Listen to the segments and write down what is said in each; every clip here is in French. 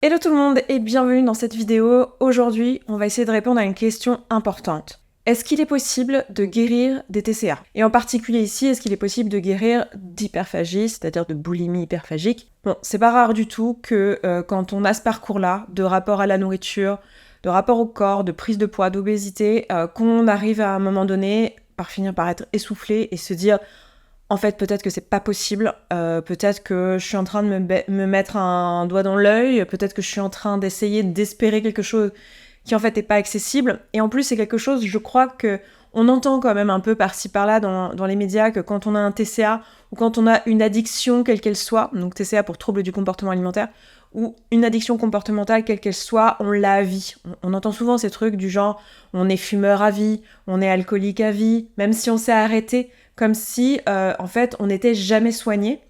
Hello tout le monde et bienvenue dans cette vidéo. Aujourd'hui, on va essayer de répondre à une question importante. Est-ce qu'il est possible de guérir des TCA? Et en particulier ici, est-ce qu'il est possible de guérir d'hyperphagie, c'est-à-dire de boulimie hyperphagique? Bon, c'est pas rare du tout que quand on a ce parcours-là, de rapport à la nourriture, de rapport au corps, de prise de poids, d'obésité, qu'on arrive à un moment donné par finir par être essoufflé et se dire en fait, peut-être que c'est pas possible, peut-être que je suis en train de me mettre un doigt dans l'œil, peut-être que je suis en train d'espérer quelque chose qui en fait est pas accessible. Et en plus, c'est quelque chose, je crois que on entend quand même un peu par-ci par-là dans les médias que quand on a un TCA ou quand on a une addiction quelle qu'elle soit, donc TCA pour trouble du comportement alimentaire, ou une addiction comportementale quelle qu'elle soit, on l'a à vie. On entend souvent ces trucs du genre on est fumeur à vie, on est alcoolique à vie, même si on s'est arrêté, comme si en fait on n'était jamais soigné.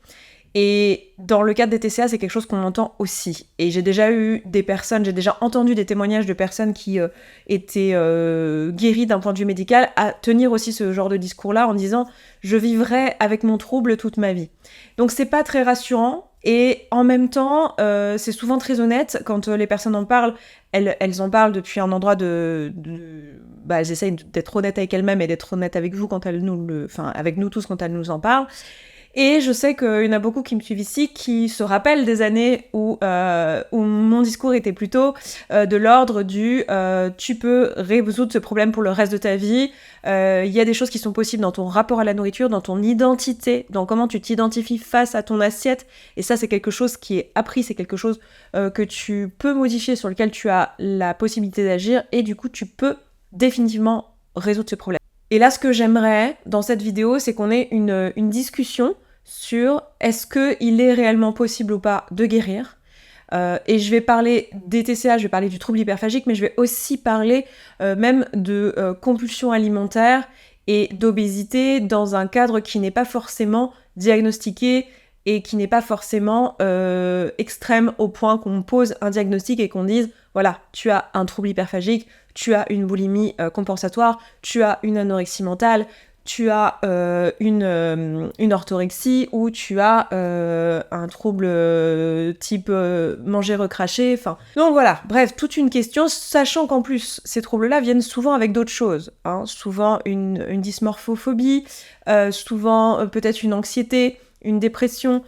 Et dans le cadre des TCA, c'est quelque chose qu'on entend aussi. Et j'ai déjà entendu des témoignages de personnes qui étaient guéries d'un point de vue médical à tenir aussi ce genre de discours-là en disant « je vivrai avec mon trouble toute ma vie ». Donc c'est pas très rassurant. Et en même temps, c'est souvent très honnête quand les personnes en parlent. Elles en parlent depuis un endroit elles essayent d'être honnêtes avec elles-mêmes et d'être honnêtes avec vous avec nous tous quand elles nous en parlent. Et je sais qu'il y en a beaucoup qui me suivent ici qui se rappellent des années où mon discours était plutôt de l'ordre du tu peux résoudre ce problème pour le reste de ta vie. Il y a des choses qui sont possibles dans ton rapport à la nourriture, dans ton identité, dans comment tu t'identifies face à ton assiette. Et ça, c'est quelque chose qui est appris, c'est quelque chose que tu peux modifier, sur lequel tu as la possibilité d'agir. Et du coup, tu peux définitivement résoudre ce problème. Et là, ce que j'aimerais dans cette vidéo, c'est qu'on ait une discussion sur est-ce qu'il est réellement possible ou pas de guérir. Et je vais parler des TCA, je vais parler du trouble hyperphagique, mais je vais aussi parler même de compulsion alimentaire et d'obésité dans un cadre qui n'est pas forcément diagnostiqué et qui n'est pas forcément extrême au point qu'on pose un diagnostic et qu'on dise voilà, tu as un trouble hyperphagique, tu as une boulimie compensatoire, tu as une anorexie mentale, tu as une orthorexie ou tu as un trouble type manger recraché, enfin... Donc voilà, bref, toute une question, sachant qu'en plus, ces troubles-là viennent souvent avec d'autres choses, hein, souvent une dysmorphophobie, souvent peut-être une anxiété, une dépression,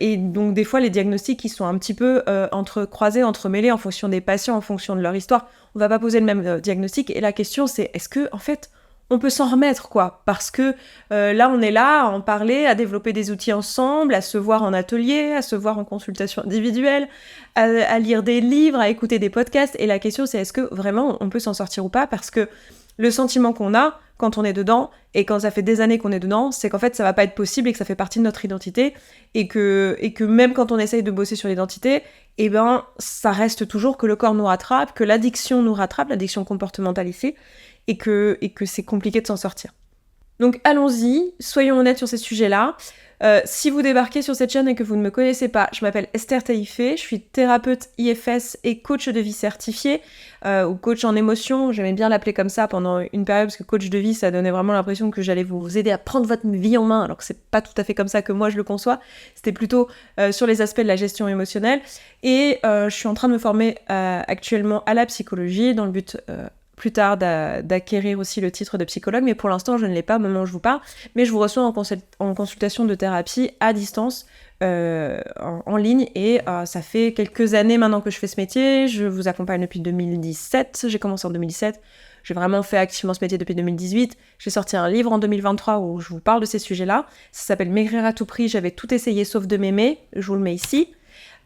et donc des fois les diagnostics qui sont un petit peu entrecroisés, entremêlés en fonction des patients, en fonction de leur histoire. On va pas poser le même diagnostic et la question c'est est-ce que en fait on peut s'en remettre quoi, parce que là on est là à en parler, à développer des outils ensemble, à se voir en atelier, à se voir en consultation individuelle, à lire des livres, à écouter des podcasts, et la question c'est est-ce que vraiment on peut s'en sortir ou pas, parce que le sentiment qu'on a quand on est dedans, et quand ça fait des années qu'on est dedans, c'est qu'en fait ça va pas être possible et que ça fait partie de notre identité, et que même quand on essaye de bosser sur l'identité, eh ben ça reste toujours que le corps nous rattrape, que l'addiction nous rattrape, l'addiction comportementale ici, et que c'est compliqué de s'en sortir. Donc allons-y, soyons honnêtes sur ces sujets-là. Si vous débarquez sur cette chaîne et que vous ne me connaissez pas, je m'appelle Esther Taïfé, je suis thérapeute IFS et coach de vie certifié, ou coach en émotion, j'aimais bien l'appeler comme ça pendant une période, parce que coach de vie, ça donnait vraiment l'impression que j'allais vous aider à prendre votre vie en main, alors que c'est pas tout à fait comme ça que moi je le conçois, c'était plutôt sur les aspects de la gestion émotionnelle, et je suis en train de me former actuellement à la psychologie, dans le but... plus tard d'acquérir aussi le titre de psychologue, mais pour l'instant je ne l'ai pas au moment où je vous parle, mais je vous reçois en consultation de thérapie à distance, en ligne, et ça fait quelques années maintenant que je fais ce métier, je vous accompagne depuis 2017, j'ai commencé en 2017, j'ai vraiment fait activement ce métier depuis 2018, j'ai sorti un livre en 2023 où je vous parle de ces sujets-là, ça s'appelle Maigrir à tout prix, j'avais tout essayé sauf de m'aimer, je vous le mets ici.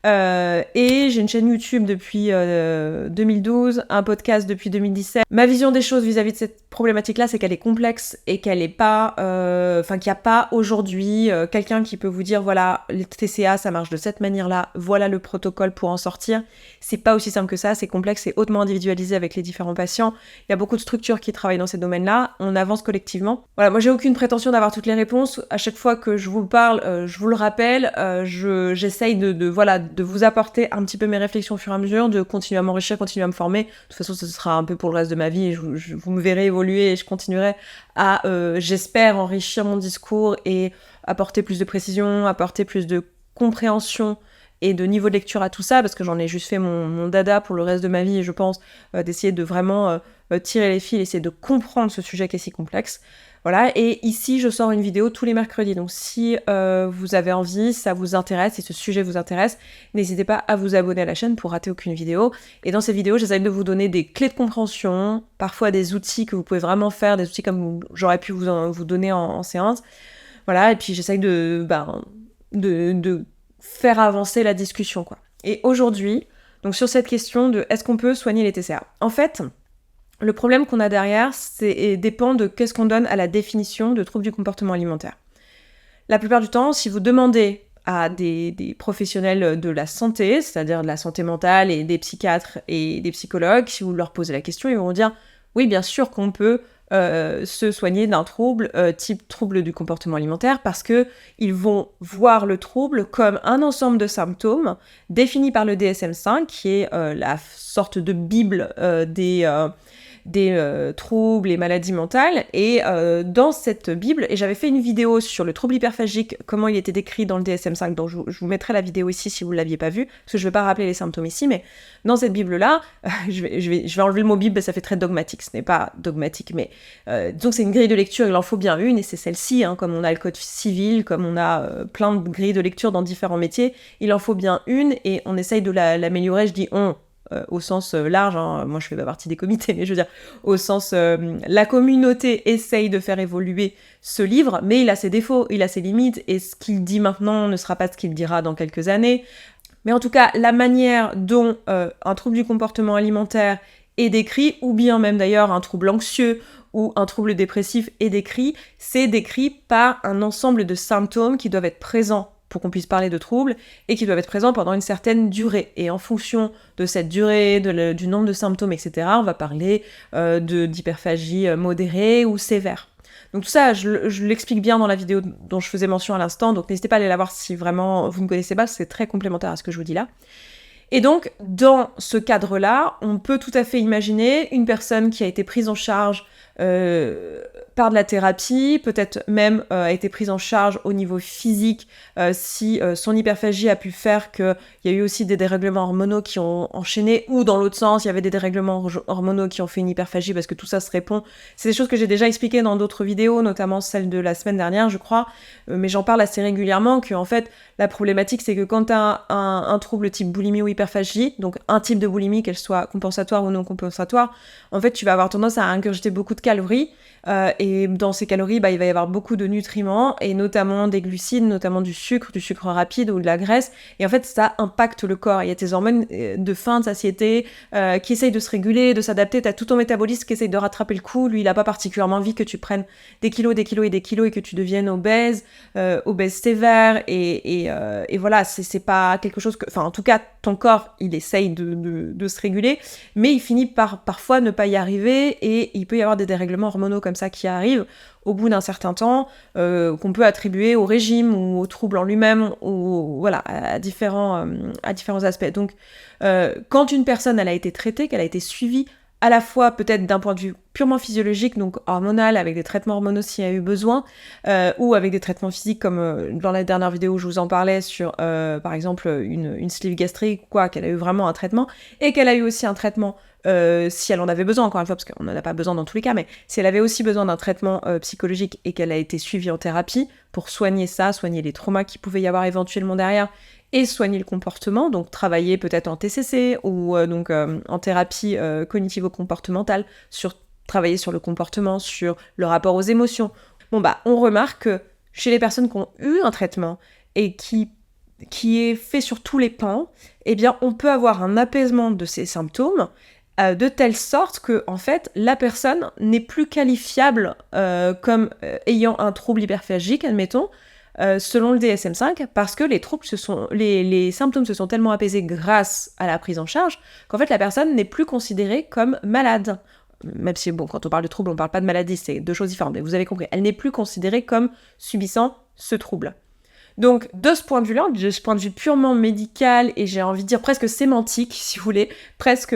Et j'ai une chaîne YouTube depuis 2012, un podcast depuis 2017. Ma vision des choses vis-à-vis de cette problématique-là, c'est qu'elle est complexe et qu'elle est pas... qu'il n'y a pas aujourd'hui quelqu'un qui peut vous dire, voilà, les TCA, ça marche de cette manière-là, voilà le protocole pour en sortir. C'est pas aussi simple que ça, c'est complexe, c'est hautement individualisé avec les différents patients. Il y a beaucoup de structures qui travaillent dans ces domaines-là, on avance collectivement. Voilà, moi j'ai aucune prétention d'avoir toutes les réponses. À chaque fois que je vous parle, je vous le rappelle, j'essaye de vous apporter un petit peu mes réflexions au fur et à mesure, de continuer à m'enrichir, continuer à me former. De toute façon, ce sera un peu pour le reste de ma vie, et vous me verrez évoluer, et je continuerai à, j'espère, enrichir mon discours et apporter plus de précision, apporter plus de compréhension et de niveau de lecture à tout ça, parce que j'en ai juste fait mon dada pour le reste de ma vie, et je pense d'essayer de vraiment tirer les fils, essayer de comprendre ce sujet qui est si complexe. Voilà, et ici je sors une vidéo tous les mercredis, donc si vous avez envie, ça vous intéresse, si ce sujet vous intéresse, n'hésitez pas à vous abonner à la chaîne pour rater aucune vidéo. Et dans cette vidéo, j'essaie de vous donner des clés de compréhension, parfois des outils que vous pouvez vraiment faire, des outils comme j'aurais pu vous donner en séance. Voilà, et puis j'essaie de faire avancer la discussion, quoi. Et aujourd'hui, donc sur cette question de est-ce qu'on peut soigner les TCA ? En fait, le problème qu'on a derrière, dépend de qu'est-ce qu'on donne à la définition de trouble du comportement alimentaire. La plupart du temps, si vous demandez à des professionnels de la santé, c'est-à-dire de la santé mentale et des psychiatres et des psychologues, si vous leur posez la question, ils vont dire « Oui, bien sûr qu'on peut se soigner d'un trouble type trouble du comportement alimentaire parce qu'ils vont voir le trouble comme un ensemble de symptômes définis par le DSM-5, qui est la sorte de bible des troubles et maladies mentales, et dans cette bible, et j'avais fait une vidéo sur le trouble hyperphagique, comment il était décrit dans le DSM-5, donc je vous mettrai la vidéo ici si vous ne l'aviez pas vue, parce que je ne vais pas rappeler les symptômes ici, mais dans cette bible-là, je vais enlever le mot bible, ça fait très dogmatique, ce n'est pas dogmatique, mais disons que c'est une grille de lecture, il en faut bien une, et c'est celle-ci, hein, comme on a le code civil, comme on a plein de grilles de lecture dans différents métiers, il en faut bien une, et on essaye de l'améliorer, je dis on, au sens large, hein. Moi je fais pas partie des comités, mais je veux dire, au sens la communauté essaye de faire évoluer ce livre, mais il a ses défauts, il a ses limites, et ce qu'il dit maintenant ne sera pas ce qu'il dira dans quelques années. Mais en tout cas, la manière dont un trouble du comportement alimentaire est décrit, ou bien même d'ailleurs un trouble anxieux ou un trouble dépressif est décrit, c'est décrit par un ensemble de symptômes qui doivent être présents pour qu'on puisse parler de troubles, et qui doivent être présents pendant une certaine durée. Et en fonction de cette durée, du nombre de symptômes, etc., on va parler d'hyperphagie modérée ou sévère. Donc tout ça, je l'explique bien dans la vidéo dont je faisais mention à l'instant, donc n'hésitez pas à aller la voir si vraiment vous ne connaissez pas, c'est très complémentaire à ce que je vous dis là. Et donc, dans ce cadre-là, on peut tout à fait imaginer une personne qui a été prise en charge par de la thérapie, peut-être même a été prise en charge au niveau physique si son hyperphagie a pu faire qu'il y a eu aussi des dérèglements hormonaux qui ont enchaîné, ou dans l'autre sens, il y avait des dérèglements hormonaux qui ont fait une hyperphagie, parce que tout ça se répond. C'est des choses que j'ai déjà expliquées dans d'autres vidéos, notamment celle de la semaine dernière, je crois, mais j'en parle assez régulièrement, que en fait, la problématique, c'est que quand tu as un trouble type boulimie ou hyperphagie, donc un type de boulimie, qu'elle soit compensatoire ou non compensatoire, en fait, tu vas avoir tendance à ingurgiter beaucoup de calories, et dans ces calories, il va y avoir beaucoup de nutriments, et notamment des glucides, notamment du sucre rapide ou de la graisse, et en fait, ça impacte le corps. Il y a tes hormones de faim, de satiété, qui essayent de se réguler, de s'adapter, t'as tout ton métabolisme qui essaye de rattraper le coup, lui, il a pas particulièrement envie que tu prennes des kilos et que tu deviennes obèse sévère, et voilà, c'est pas quelque chose que... Enfin, en tout cas, ton corps, il essaye de se réguler, mais il finit par parfois ne pas y arriver, et il peut y avoir des dérèglements hormonaux comme ça qui arrivent au bout d'un certain temps, qu'on peut attribuer au régime ou au trouble en lui-même, ou voilà, à différents aspects. Donc, quand une personne elle a été traitée, qu'elle a été suivie, à la fois peut-être d'un point de vue purement physiologique, donc hormonal, avec des traitements hormonaux s'il y a eu besoin, ou avec des traitements physiques, comme dans la dernière vidéo où je vous en parlais sur, par exemple, une sleeve gastrique, quoi, qu'elle a eu vraiment un traitement, et qu'elle a eu aussi un traitement si elle en avait besoin, encore une fois, parce qu'on n'en a pas besoin dans tous les cas, mais si elle avait aussi besoin d'un traitement psychologique et qu'elle a été suivie en thérapie pour soigner ça, soigner les traumas qu'il pouvait y avoir éventuellement derrière, et soigner le comportement, donc travailler peut-être en TCC ou en thérapie cognitivo-comportementale, travailler sur le comportement, sur le rapport aux émotions. Bon bah, on remarque que chez les personnes qui ont eu un traitement et qui est fait sur tous les pans, eh bien on peut avoir un apaisement de ces symptômes de telle sorte que en fait la personne n'est plus qualifiable comme ayant un trouble hyperphagique, admettons, selon le DSM-5, parce que les symptômes se sont tellement apaisés grâce à la prise en charge qu'en fait la personne n'est plus considérée comme malade. Même si, bon, quand on parle de trouble, on parle pas de maladie, c'est deux choses différentes, mais vous avez compris, elle n'est plus considérée comme subissant ce trouble. Donc, de ce point de vue-là, de ce point de vue purement médical, et j'ai envie de dire presque sémantique, si vous voulez, presque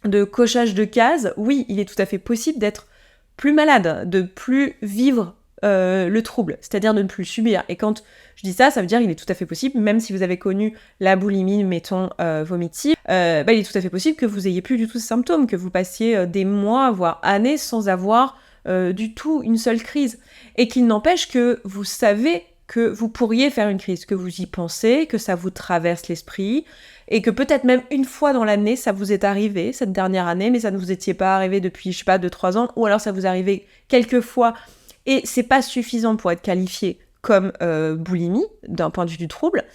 de cochage de cases, oui, il est tout à fait possible d'être plus malade, de plus vivre le trouble, c'est-à-dire de ne plus le subir. Et quand je dis ça, ça veut dire qu'il est tout à fait possible, même si vous avez connu la boulimie, mettons, vomitive, il est tout à fait possible que vous ayez plus du tout ces symptômes, que vous passiez des mois, voire années sans avoir du tout une seule crise. Et qu'il n'empêche que vous savez que vous pourriez faire une crise, que vous y pensez, que ça vous traverse l'esprit, et que peut-être même une fois dans l'année, ça vous est arrivé, cette dernière année, mais ça ne vous étiez pas arrivé depuis, 2-3 ans, ou alors ça vous est arrivé quelques fois, et c'est pas suffisant pour être qualifié comme boulimie, d'un point de vue du trouble,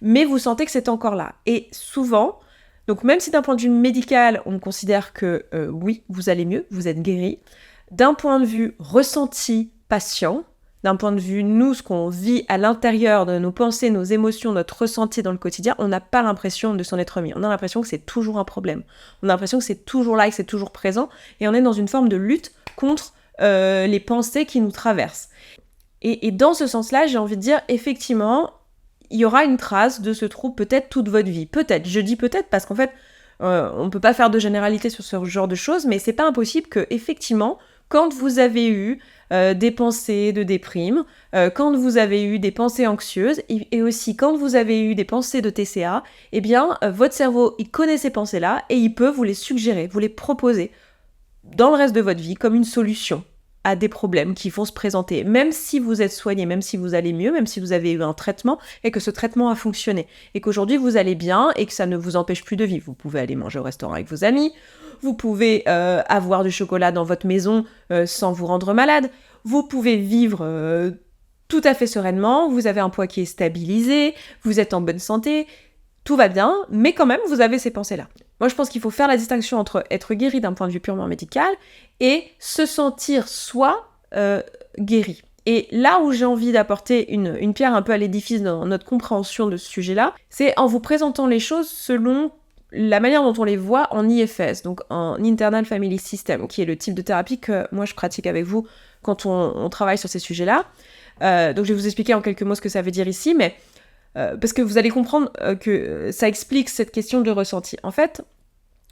mais vous sentez que c'est encore là. Et souvent, donc même si d'un point de vue médical, on considère que oui, vous allez mieux, vous êtes guéri, d'un point de vue ressenti, patient, d'un point de vue, nous, ce qu'on vit à l'intérieur de nos pensées, nos émotions, notre ressenti dans le quotidien, on n'a pas l'impression de s'en être remis. On a l'impression que c'est toujours un problème. On a l'impression que c'est toujours là et que c'est toujours présent. Et on est dans une forme de lutte contre les pensées qui nous traversent. Et dans ce sens-là, j'ai envie de dire, effectivement, il y aura une trace de ce trouble peut-être toute votre vie. Peut-être, je dis peut-être parce qu'en fait, on ne peut pas faire de généralité sur ce genre de choses, mais c'est pas impossible que, effectivement, quand vous avez eu des pensées de déprime, quand vous avez eu des pensées anxieuses, et aussi quand vous avez eu des pensées de TCA, eh bien, votre cerveau, il connaît ces pensées-là, et il peut vous les suggérer, vous les proposer dans le reste de votre vie comme une solution à des problèmes qui vont se présenter, même si vous êtes soigné, même si vous allez mieux, même si vous avez eu un traitement, et que ce traitement a fonctionné, et qu'aujourd'hui vous allez bien, et que ça ne vous empêche plus de vivre. Vous pouvez aller manger au restaurant avec vos amis, vous pouvez avoir du chocolat dans votre maison sans vous rendre malade, vous pouvez vivre tout à fait sereinement, vous avez un poids qui est stabilisé, vous êtes en bonne santé, tout va bien, mais quand même vous avez ces pensées-là. Moi je pense qu'il faut faire la distinction entre être guéri d'un point de vue purement médical et se sentir soi guéri. Et là où j'ai envie d'apporter une pierre un peu à l'édifice dans notre compréhension de ce sujet-là, c'est en vous présentant les choses selon la manière dont on les voit en IFS, donc en Internal Family System, qui est le type de thérapie que moi je pratique avec vous quand on travaille sur ces sujets-là. Donc je vais vous expliquer en quelques mots ce que ça veut dire ici, mais parce que vous allez comprendre que ça explique cette question de ressenti. En fait,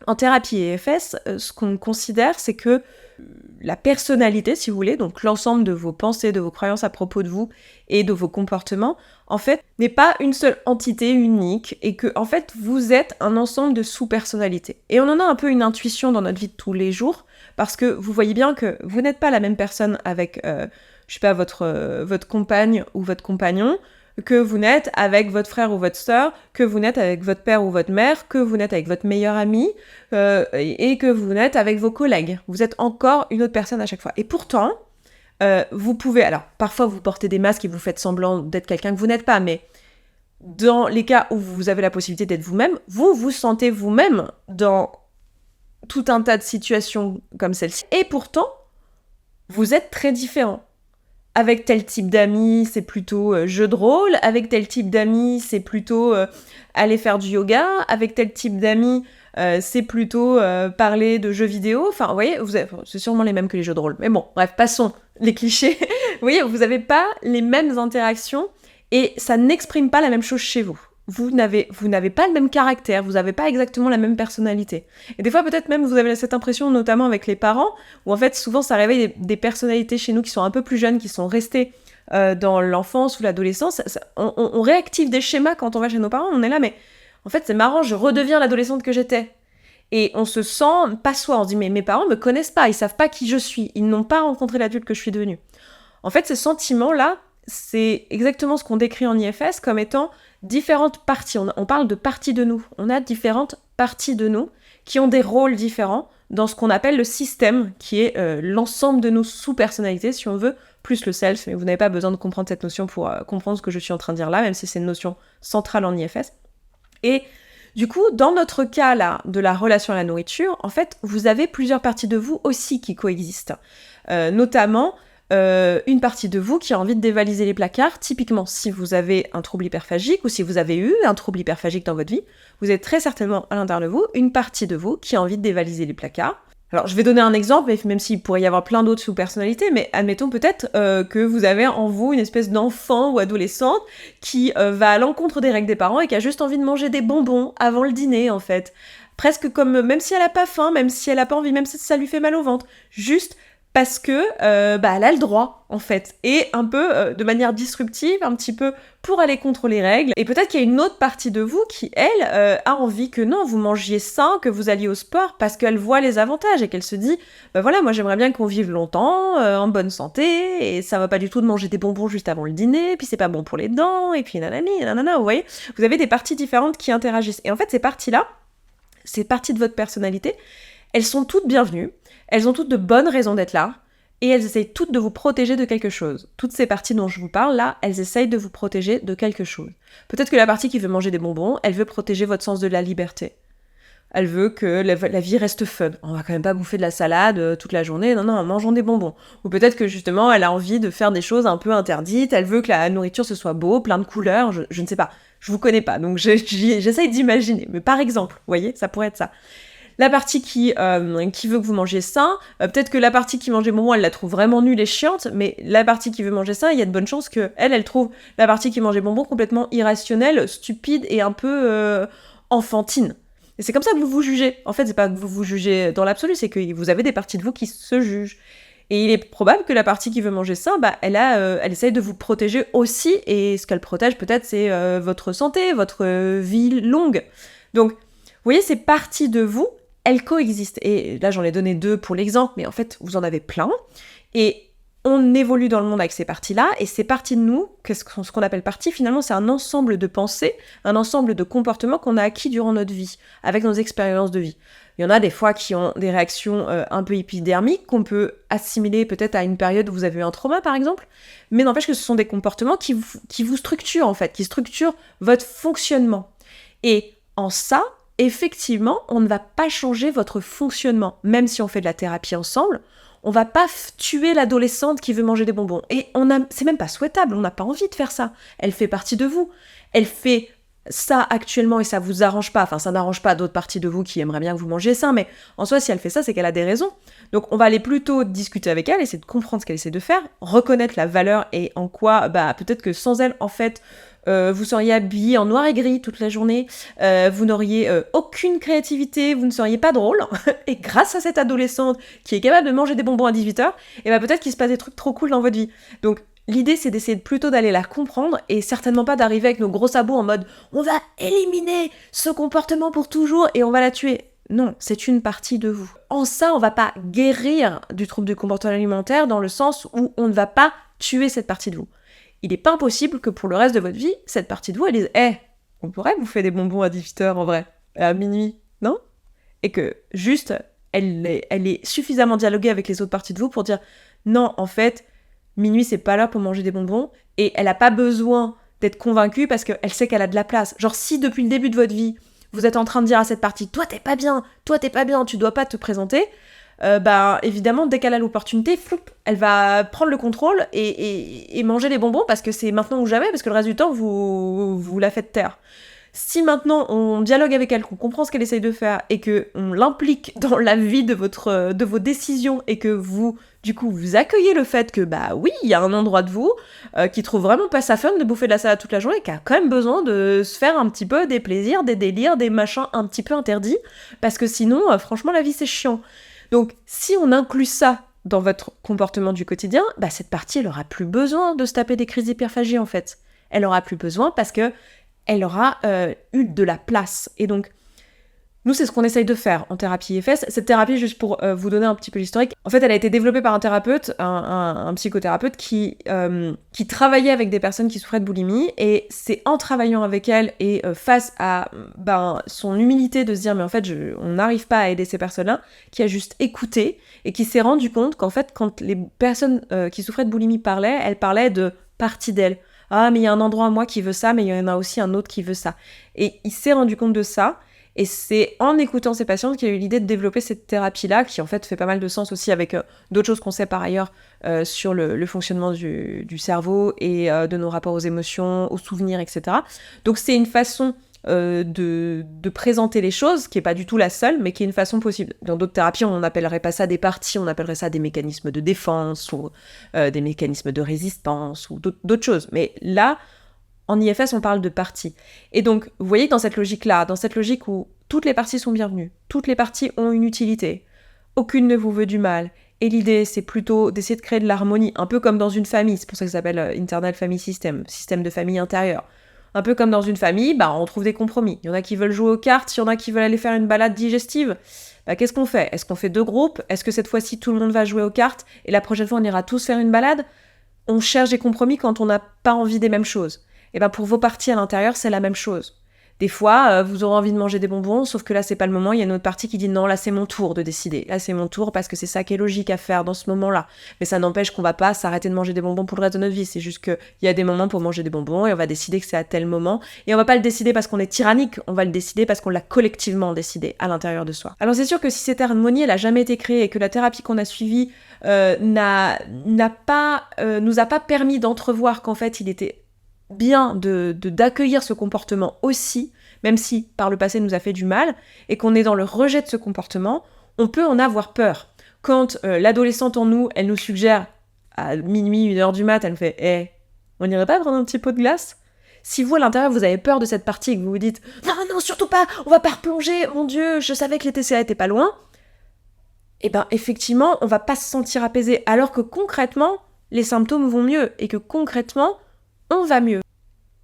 en thérapie IFS, ce qu'on considère, c'est que la personnalité, si vous voulez, donc l'ensemble de vos pensées, de vos croyances à propos de vous et de vos comportements, en fait, n'est pas une seule entité unique et que, en fait, vous êtes un ensemble de sous-personnalités. Et on en a un peu une intuition dans notre vie de tous les jours, parce que vous voyez bien que vous n'êtes pas la même personne avec, je sais pas, votre compagne ou votre compagnon, que vous n'êtes avec votre frère ou votre sœur, que vous n'êtes avec votre père ou votre mère, que vous n'êtes avec votre meilleur ami, et que vous n'êtes avec vos collègues. Vous êtes encore une autre personne à chaque fois. Et pourtant, vous pouvez... Alors, parfois vous portez des masques et vous faites semblant d'être quelqu'un que vous n'êtes pas, mais dans les cas où vous avez la possibilité d'être vous-même, vous vous sentez vous-même dans tout un tas de situations comme celle-ci. Et pourtant, vous êtes très différents. Avec tel type d'amis, c'est plutôt jeu de rôle. Avec tel type d'amis, c'est plutôt aller faire du yoga. Avec tel type d'amis, c'est plutôt parler de jeux vidéo. Enfin, vous voyez, c'est sûrement les mêmes que les jeux de rôle. Mais bon, bref, passons les clichés. Vous voyez, vous n'avez pas les mêmes interactions et ça n'exprime pas la même chose chez vous. Vous n'avez pas le même caractère, vous n'avez pas exactement la même personnalité. Et des fois, peut-être même, vous avez cette impression, notamment avec les parents, où en fait, souvent, ça réveille des personnalités chez nous qui sont un peu plus jeunes, qui sont restées dans l'enfance ou l'adolescence. On réactive des schémas quand on va chez nos parents, on est là, mais en fait, c'est marrant, je redeviens l'adolescente que j'étais. Et on se sent pas soi, on se dit, mais mes parents me connaissent pas, ils savent pas qui je suis, ils n'ont pas rencontré l'adulte que je suis devenue. En fait, ces sentiments-là, c'est exactement ce qu'on décrit en IFS comme étant différentes parties. On parle de parties de nous. On a différentes parties de nous qui ont des rôles différents dans ce qu'on appelle le système, qui est l'ensemble de nos sous-personnalités, si on veut, plus le self. Mais vous n'avez pas besoin de comprendre cette notion pour comprendre ce que je suis en train de dire là, même si c'est une notion centrale en IFS. Et du coup, dans notre cas là, de la relation à la nourriture, en fait, vous avez plusieurs parties de vous aussi qui coexistent. Notamment... une partie de vous qui a envie de dévaliser les placards. Typiquement, si vous avez un trouble hyperphagique ou si vous avez eu un trouble hyperphagique dans votre vie, vous êtes très certainement à l'intérieur de vous une partie de vous qui a envie de dévaliser les placards. Alors, je vais donner un exemple, même s'il pourrait y avoir plein d'autres sous-personnalités, mais admettons peut-être que vous avez en vous une espèce d'enfant ou adolescente qui va à l'encontre des règles des parents et qui a juste envie de manger des bonbons avant le dîner, en fait. Presque comme, même si elle a pas faim, même si elle a pas envie, même si ça lui fait mal au ventre, juste parce que elle a le droit, en fait, et un peu de manière disruptive, un petit peu pour aller contre les règles. Et peut-être qu'il y a une autre partie de vous qui, elle, a envie que non, vous mangiez sain, que vous alliez au sport, parce qu'elle voit les avantages et qu'elle se dit, voilà, moi j'aimerais bien qu'on vive longtemps, en bonne santé, et ça va pas du tout de manger des bonbons juste avant le dîner, puis c'est pas bon pour les dents, et puis nanani, nanana, vous voyez, vous avez des parties différentes qui interagissent. Et en fait, ces parties-là, ces parties de votre personnalité, elles sont toutes bienvenues, elles ont toutes de bonnes raisons d'être là, et elles essayent toutes de vous protéger de quelque chose. Toutes ces parties dont je vous parle là, elles essayent de vous protéger de quelque chose. Peut-être que la partie qui veut manger des bonbons, elle veut protéger votre sens de la liberté. Elle veut que la vie reste fun. On va quand même pas bouffer de la salade toute la journée, non, mangeons des bonbons. Ou peut-être que justement, elle a envie de faire des choses un peu interdites, elle veut que la nourriture ce soit beau, plein de couleurs, je ne sais pas. Je vous connais pas, donc j'essaye d'imaginer. Mais par exemple, vous voyez, ça pourrait être ça. La partie qui veut que vous mangiez sain, peut-être que la partie qui mange des bonbons, elle la trouve vraiment nulle et chiante, mais la partie qui veut manger sain, il y a de bonnes chances que elle trouve la partie qui mange des bonbons complètement irrationnelle, stupide et un peu enfantine. Et c'est comme ça que vous vous jugez. En fait, c'est pas que vous vous jugez dans l'absolu, c'est que vous avez des parties de vous qui se jugent. Et il est probable que la partie qui veut manger sain, elle essaye de vous protéger aussi, et ce qu'elle protège peut-être, c'est votre santé, votre vie longue. Donc, vous voyez, ces parties de vous, elles coexistent. Et là, j'en ai donné 2 pour l'exemple, mais en fait, vous en avez plein. Et on évolue dans le monde avec ces parties-là, et ces parties de nous, ce qu'on appelle parties, finalement, c'est un ensemble de pensées, un ensemble de comportements qu'on a acquis durant notre vie, avec nos expériences de vie. Il y en a des fois qui ont des réactions un peu épidermiques, qu'on peut assimiler peut-être à une période où vous avez eu un trauma, par exemple, mais n'empêche que ce sont des comportements qui vous structurent, en fait, qui structurent votre fonctionnement. Et en ça, effectivement, on ne va pas changer votre fonctionnement. Même si on fait de la thérapie ensemble, on va pas tuer l'adolescente qui veut manger des bonbons. Et c'est même pas souhaitable, on n'a pas envie de faire ça. Elle fait partie de vous. Elle fait ça actuellement et ça vous arrange pas. Enfin, ça n'arrange pas d'autres parties de vous qui aimeraient bien que vous mangiez ça, mais en soi, si elle fait ça, c'est qu'elle a des raisons. Donc, on va aller plutôt discuter avec elle, essayer de comprendre ce qu'elle essaie de faire, reconnaître la valeur et en quoi, peut-être que sans elle, en fait, vous seriez habillé en noir et gris toute la journée, vous n'auriez aucune créativité, vous ne seriez pas drôle, et grâce à cette adolescente qui est capable de manger des bonbons à 18h, et peut-être qu'il se passe des trucs trop cool dans votre vie. Donc l'idée c'est d'essayer plutôt d'aller la comprendre, et certainement pas d'arriver avec nos gros sabots en mode « on va éliminer ce comportement pour toujours et on va la tuer ». Non, c'est une partie de vous. En ça, on va pas guérir du trouble du comportement alimentaire dans le sens où on ne va pas tuer cette partie de vous. Il n'est pas impossible que pour le reste de votre vie, cette partie de vous, elle dise « on pourrait bouffer des bonbons à 18h en vrai, à minuit, non ?» Et que juste, elle est suffisamment dialoguée avec les autres parties de vous pour dire « non, en fait, minuit, c'est pas là pour manger des bonbons. » Et elle n'a pas besoin d'être convaincue parce qu'elle sait qu'elle a de la place. Genre, si depuis le début de votre vie, vous êtes en train de dire à cette partie « toi, t'es pas bien, tu dois pas te présenter », évidemment, dès qu'elle a l'opportunité, elle va prendre le contrôle et manger les bonbons parce que c'est maintenant ou jamais, parce que le reste du temps, vous la faites taire. Si maintenant on dialogue avec elle, qu'on comprend ce qu'elle essaye de faire et qu'on l'implique dans la vie de vos décisions et que vous, du coup, vous accueillez le fait que, oui, il y a un endroit de vous qui trouve vraiment pas ça fun de bouffer de la salade toute la journée et qui a quand même besoin de se faire un petit peu des plaisirs, des délires, des machins un petit peu interdits parce que sinon, franchement, la vie c'est chiant. Donc, si on inclut ça dans votre comportement du quotidien, cette partie, elle aura plus besoin de se taper des crises d'hyperphagie, en fait. Elle aura plus besoin parce que elle aura eu de la place. Et donc, nous, c'est ce qu'on essaye de faire en thérapie IFS. Cette thérapie, juste pour vous donner un petit peu l'historique, en fait, elle a été développée par un thérapeute, un psychothérapeute qui travaillait avec des personnes qui souffraient de boulimie, et c'est en travaillant avec elle et face à son humilité de se dire mais en fait, on n'arrive pas à aider ces personnes-là, qui a juste écouté et qui s'est rendu compte qu'en fait, quand les personnes qui souffraient de boulimie parlaient, elles parlaient de partie d'elles. Ah, mais il y a un endroit en moi qui veut ça, mais il y en a aussi un autre qui veut ça. Et il s'est rendu compte de ça, et c'est en écoutant ces patientes qu'il a eu l'idée de développer cette thérapie-là, qui en fait fait pas mal de sens aussi avec d'autres choses qu'on sait par ailleurs sur le fonctionnement du cerveau et de nos rapports aux émotions, aux souvenirs, etc. Donc c'est une façon de présenter les choses, qui est pas du tout la seule, mais qui est une façon possible. Dans d'autres thérapies, on n'appellerait pas ça des parties, on appellerait ça des mécanismes de défense, ou des mécanismes de résistance, ou d'autres choses. Mais là, en IFS, on parle de parties. Et donc, vous voyez, dans cette logique-là, dans cette logique où toutes les parties sont bienvenues, toutes les parties ont une utilité, aucune ne vous veut du mal, et l'idée c'est plutôt d'essayer de créer de l'harmonie, un peu comme dans une famille, c'est pour ça que ça s'appelle Internal Family System, système de famille intérieur. Un peu comme dans une famille, on trouve des compromis. Il y en a qui veulent jouer aux cartes, il y en a qui veulent aller faire une balade digestive. Qu'est-ce qu'on fait? Est-ce qu'on fait 2 groupes? Est-ce que cette fois-ci tout le monde va jouer aux cartes et la prochaine fois on ira tous faire une balade? On cherche des compromis quand on n'a pas envie des mêmes choses. Et pour vos parties à l'intérieur, c'est la même chose. Des fois, vous aurez envie de manger des bonbons, sauf que là, c'est pas le moment. Il y a une autre partie qui dit non, là, c'est mon tour de décider. Là, c'est mon tour parce que c'est ça qui est logique à faire dans ce moment-là. Mais ça n'empêche qu'on va pas s'arrêter de manger des bonbons pour le reste de notre vie. C'est juste qu'il y a des moments pour manger des bonbons et on va décider que c'est à tel moment. Et on va pas le décider parce qu'on est tyrannique. On va le décider parce qu'on l'a collectivement décidé à l'intérieur de soi. Alors, c'est sûr que si cette harmonie, elle a jamais été créée et que la thérapie qu'on a suivie nous a pas permis d'entrevoir qu'en fait, il était bien d'accueillir ce comportement aussi, même si par le passé nous a fait du mal, et qu'on est dans le rejet de ce comportement, on peut en avoir peur. Quand l'adolescente en nous, elle nous suggère à minuit, 1h du mat, elle nous fait « on n'irait pas prendre un petit pot de glace ?» Si vous, à l'intérieur, vous avez peur de cette partie et que vous vous dites « non, surtout pas, on va pas replonger, mon Dieu, je savais que les TCA étaient pas loin », effectivement, on va pas se sentir apaisé, alors que concrètement, les symptômes vont mieux, et que concrètement, on va mieux.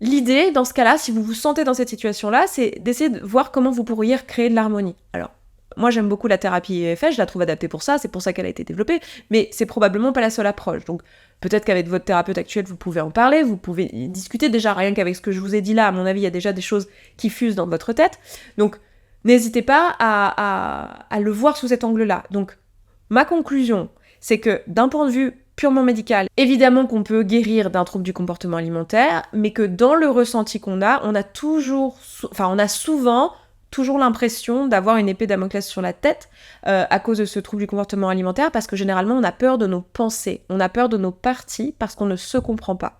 L'idée, dans ce cas-là, si vous vous sentez dans cette situation-là, c'est d'essayer de voir comment vous pourriez créer de l'harmonie. Alors, moi j'aime beaucoup la thérapie EFS, je la trouve adaptée pour ça, c'est pour ça qu'elle a été développée, mais c'est probablement pas la seule approche. Donc peut-être qu'avec votre thérapeute actuel, vous pouvez en parler, vous pouvez discuter déjà, rien qu'avec ce que je vous ai dit là, à mon avis, il y a déjà des choses qui fusent dans votre tête. Donc n'hésitez pas à le voir sous cet angle-là. Donc ma conclusion, c'est que d'un point de vue purement médical, évidemment qu'on peut guérir d'un trouble du comportement alimentaire, mais que dans le ressenti qu'on a, on a souvent toujours l'impression d'avoir une épée Damoclès sur la tête à cause de ce trouble du comportement alimentaire, parce que généralement on a peur de nos pensées, on a peur de nos parties parce qu'on ne se comprend pas.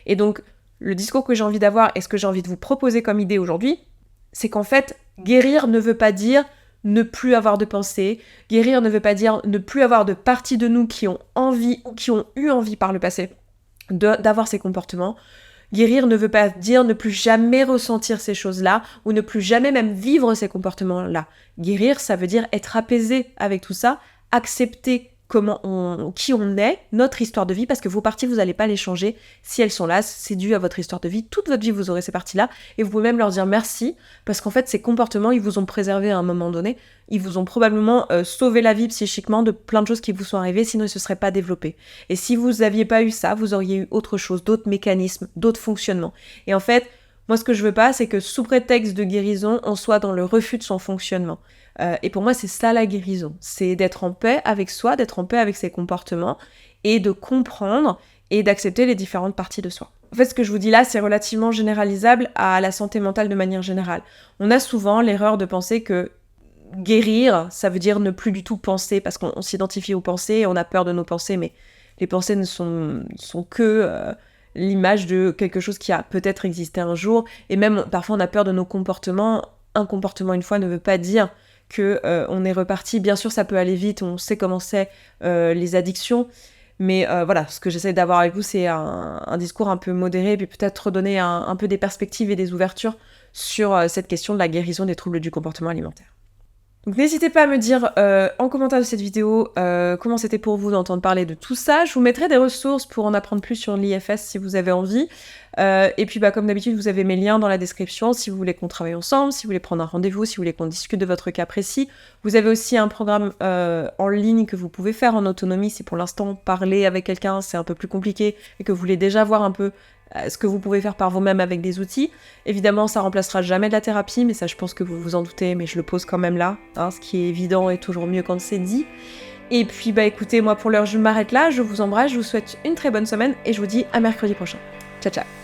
Et donc le discours que j'ai envie d'avoir et ce que j'ai envie de vous proposer comme idée aujourd'hui, c'est qu'en fait, guérir ne veut pas dire ne plus avoir de pensée. Guérir ne veut pas dire ne plus avoir de parties de nous qui ont envie ou qui ont eu envie par le passé d'avoir ces comportements. Guérir ne veut pas dire ne plus jamais ressentir ces choses-là ou ne plus jamais même vivre ces comportements-là. Guérir, ça veut dire être apaisé avec tout ça, accepter qui on est, notre histoire de vie, parce que vos parties, vous n'allez pas les changer. Si elles sont là, c'est dû à votre histoire de vie. Toute votre vie, vous aurez ces parties-là, et vous pouvez même leur dire merci, parce qu'en fait, ces comportements, ils vous ont préservé à un moment donné. Ils vous ont probablement sauvé la vie psychiquement de plein de choses qui vous sont arrivées, sinon ils ne se seraient pas développés. Et si vous n'aviez pas eu ça, vous auriez eu autre chose, d'autres mécanismes, d'autres fonctionnements. Et en fait, moi, ce que je veux pas, c'est que sous prétexte de guérison, on soit dans le refus de son fonctionnement. Et pour moi, c'est ça la guérison. C'est d'être en paix avec soi, d'être en paix avec ses comportements et de comprendre et d'accepter les différentes parties de soi. En fait, ce que je vous dis là, c'est relativement généralisable à la santé mentale de manière générale. On a souvent l'erreur de penser que guérir, ça veut dire ne plus du tout penser, parce qu'on s'identifie aux pensées et on a peur de nos pensées, mais les pensées ne sont que l'image de quelque chose qui a peut-être existé un jour, et même parfois on a peur de nos comportements. Un comportement une fois ne veut pas dire que on est reparti. Bien sûr, ça peut aller vite, on sait comment c'est les addictions, mais voilà, ce que j'essaie d'avoir avec vous, c'est un discours un peu modéré, puis peut-être redonner un peu des perspectives et des ouvertures sur cette question de la guérison des troubles du comportement alimentaire. Donc n'hésitez pas à me dire en commentaire de cette vidéo comment c'était pour vous d'entendre parler de tout ça. Je vous mettrai des ressources pour en apprendre plus sur l'IFS si vous avez envie. Et puis comme d'habitude, vous avez mes liens dans la description si vous voulez qu'on travaille ensemble, si vous voulez prendre un rendez-vous, si vous voulez qu'on discute de votre cas précis. Vous avez aussi un programme en ligne que vous pouvez faire en autonomie si pour l'instant parler avec quelqu'un c'est un peu plus compliqué et que vous voulez déjà voir un peu ce que vous pouvez faire par vous-même avec des outils. Évidemment, ça remplacera jamais de la thérapie, mais ça je pense que vous vous en doutez, mais je le pose quand même là. Ce qui est évident est toujours mieux quand c'est dit. Et puis écoutez, moi pour l'heure je m'arrête là, je vous embrasse, je vous souhaite une très bonne semaine et je vous dis à mercredi prochain. Ciao ciao.